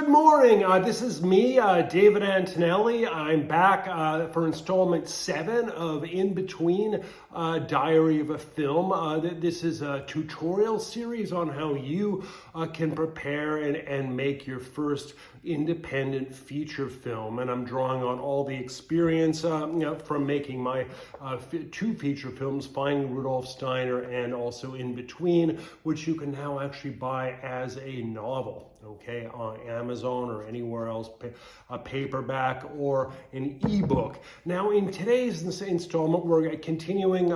Good morning. This is me, David Antonelli. I'm back for installment 7 of Inbetween, Diary of a Film. This is a tutorial series on how you can prepare and make your first independent feature film. And I'm drawing on all the experience from making my 2 feature films, Finding Rudolph Steiner and also Inbetween, which you can now actually buy as a novel. Okay, on Amazon or anywhere else, a paperback or an ebook. Now, in today's installment, we're continuing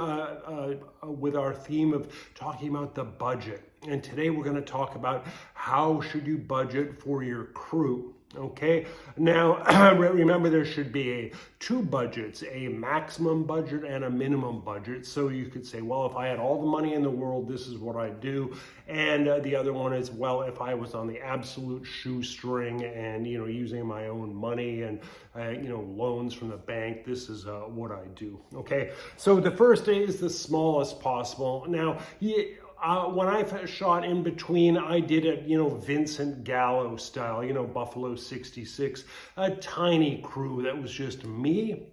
with our theme of talking about the budget. And today we're going to talk about how should you budget for your crew. Okay, now remember there should be 2 budgets, a maximum budget and a minimum budget. So you could say, well, if I had all the money in the world, this is what I'd do. And the other one is, well, if I was on the absolute shoestring and, using my own money and, loans from the bank, this is what I do. Okay, so the first is the smallest possible. Now, when I shot Inbetween, I did it, Vincent Gallo style, Buffalo 66, a tiny crew that was just me,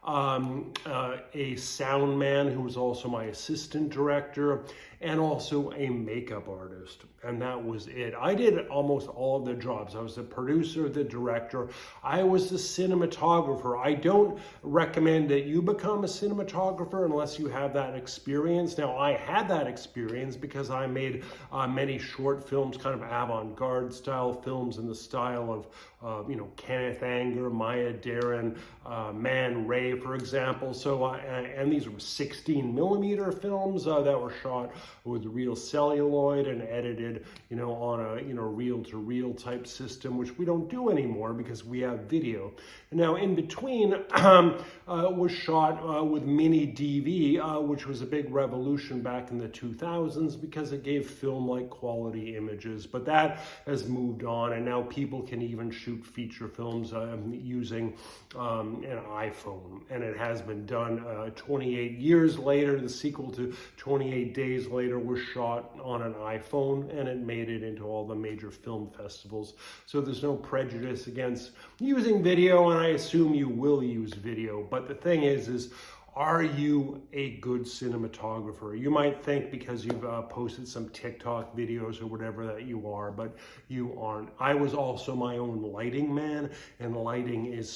a sound man who was also my assistant director, and also a makeup artist. And that was it. I did almost all of the jobs. I was the producer, the director. I was the cinematographer. I don't recommend that you become a cinematographer unless you have that experience. Now, I had that experience because I made many short films, kind of avant-garde style films in the style of, Kenneth Anger, Maya Deren, Man Ray, for example. So, and these were 16 millimeter films that were shot with real celluloid and edited, on a, reel-to-reel type system, which we don't do anymore because we have video. And now, Inbetween was shot with mini DV, which was a big revolution back in the 2000s because it gave film-like quality images. But that has moved on, and now people can even shoot feature films using an iPhone. And it has been done 28 years later. The sequel to 28 Days Later was shot on an iPhone, and it made it into all the major film festivals. So there's no prejudice against using video, and I assume you will use video. But the thing is are you a good cinematographer? You might think because you've posted some TikTok videos or whatever that you are, but you aren't. I was also my own lighting man, and lighting is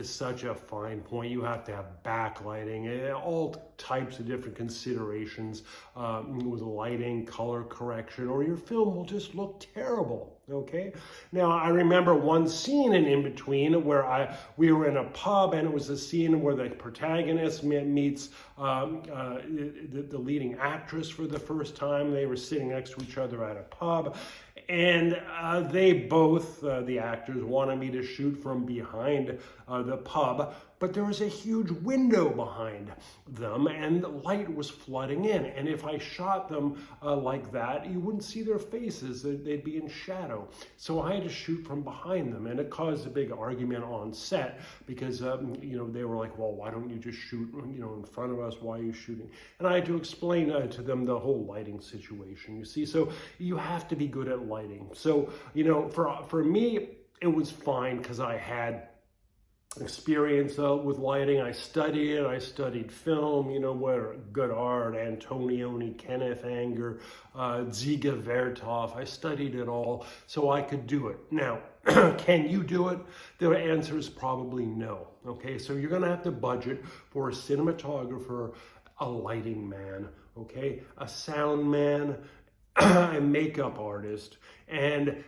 such a fine point. You have to have backlighting, all types of different considerations with lighting, color correction, or your film will just look terrible. Okay. Now, I remember one scene in Inbetween where we were in a pub, and it was a scene where the protagonist meets the leading actress for the first time. They were sitting next to each other at a pub, and they both, the actors, wanted me to shoot from behind the pub, but there was a huge window behind them, and the light was flooding in. And if I shot them like that, you wouldn't see their faces. They'd be in shadow. So I had to shoot from behind them, and it caused a big argument on set because, they were like, well, why don't you just shoot, in front of us? Why are you shooting? And I had to explain to them the whole lighting situation, you see. So you have to be good at lighting. So, for me, it was fine because I had experience with lighting. I studied it. I studied film, where good art, Antonioni, Kenneth Anger, Dziga Vertov. I studied it all so I could do it. Now, can you do it? The answer is probably no. Okay, so you're going to have to budget for a cinematographer, a lighting man, okay, a sound man, a makeup artist, and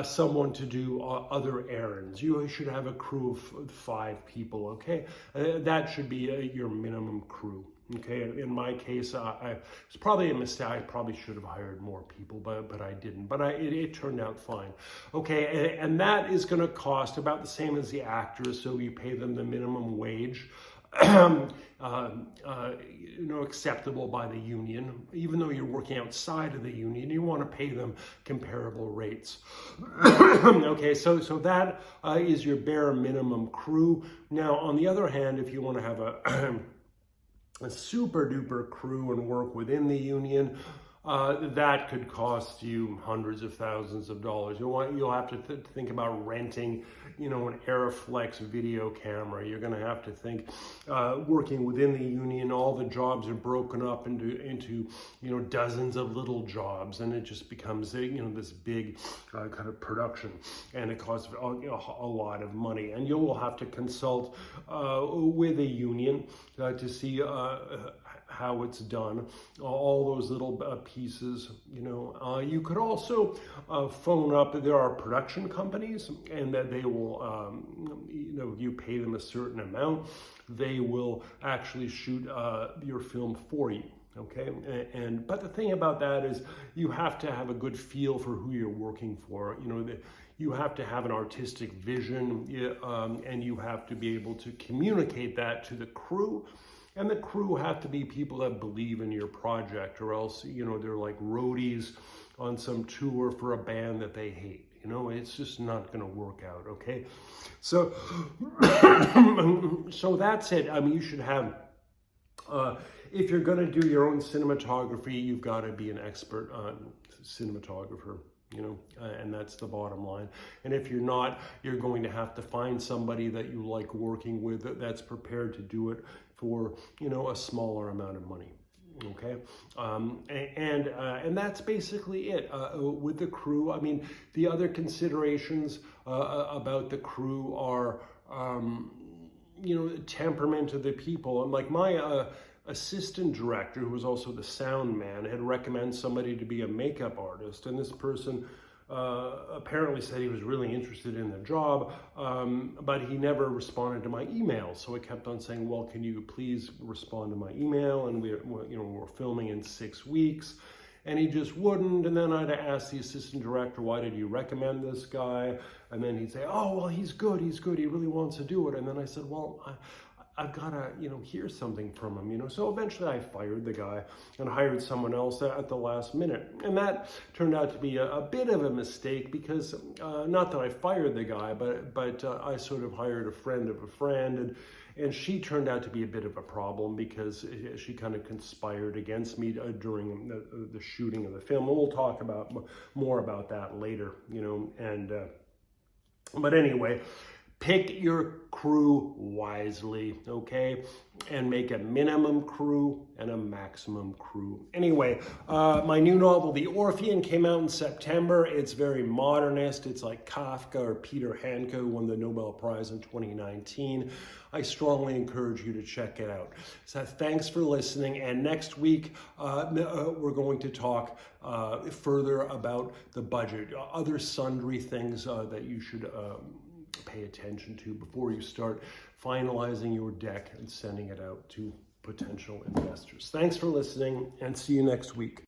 someone to do other errands. You should have a crew of 5 people, okay? That should be your minimum crew, okay? In my case, it's probably a mistake. I probably should have hired more people, but I didn't. But it turned out fine, okay? And that is going to cost about the same as the actors, so you pay them the minimum wage. Acceptable by the union. Even though you're working outside of the union, you want to pay them comparable rates. Okay, so that is your bare minimum crew. Now, on the other hand, if you want to have a super duper crew and work within the union, that could cost you hundreds of thousands of dollars. You'll have to think about renting, an Aeroflex video camera. You're going to have to think working within the union. All the jobs are broken up into dozens of little jobs, and it just becomes this big kind of production, and it costs a lot of money. And you will have to consult with a union to see how it's done, all those little pieces, You could also phone up. There are production companies, and that they will, you pay them a certain amount, they will actually shoot your film for you. Okay, but the thing about that is you have to have a good feel for who you're working for. You have to have an artistic vision, and you have to be able to communicate that to the crew. And the crew have to be people that believe in your project, or else, they're like roadies on some tour for a band that they hate. It's just not going to work out, okay? So, so that's it. I mean, you should have, if you're going to do your own cinematography, you've got to be an expert cinematographer. And that's the bottom line. And if you're not, you're going to have to find somebody that you like working with that's prepared to do it for, a smaller amount of money. Okay, and that's basically it with the crew. I mean, the other considerations about the crew are, temperament of the people. And like my assistant director, who was also the sound man, had recommended somebody to be a makeup artist, and this person apparently said he was really interested in the job, but he never responded to my email. So I kept on saying, well, can you please respond to my email? And we're filming in 6 weeks, and he just wouldn't. And then I'd ask the assistant director, why did you recommend this guy? And then he'd say, oh, well, he's good, he really wants to do it. And then I said, well, I've got to, hear something from him, So eventually I fired the guy and hired someone else at the last minute. And that turned out to be a bit of a mistake, because not that I fired the guy, but I sort of hired a friend of a friend, and she turned out to be a bit of a problem, because she kind of conspired against me during the shooting of the film. And we'll talk more about that later, but anyway, pick your crew wisely, okay? And make a minimum crew and a maximum crew. Anyway, my new novel, The Orphean, came out in September. It's very modernist. It's like Kafka or Peter Handke, who won the Nobel Prize in 2019. I strongly encourage you to check it out. So thanks for listening. And next week, we're going to talk further about the budget, other sundry things that you should pay attention to before you start finalizing your deck and sending it out to potential investors. Thanks for listening, and see you next week.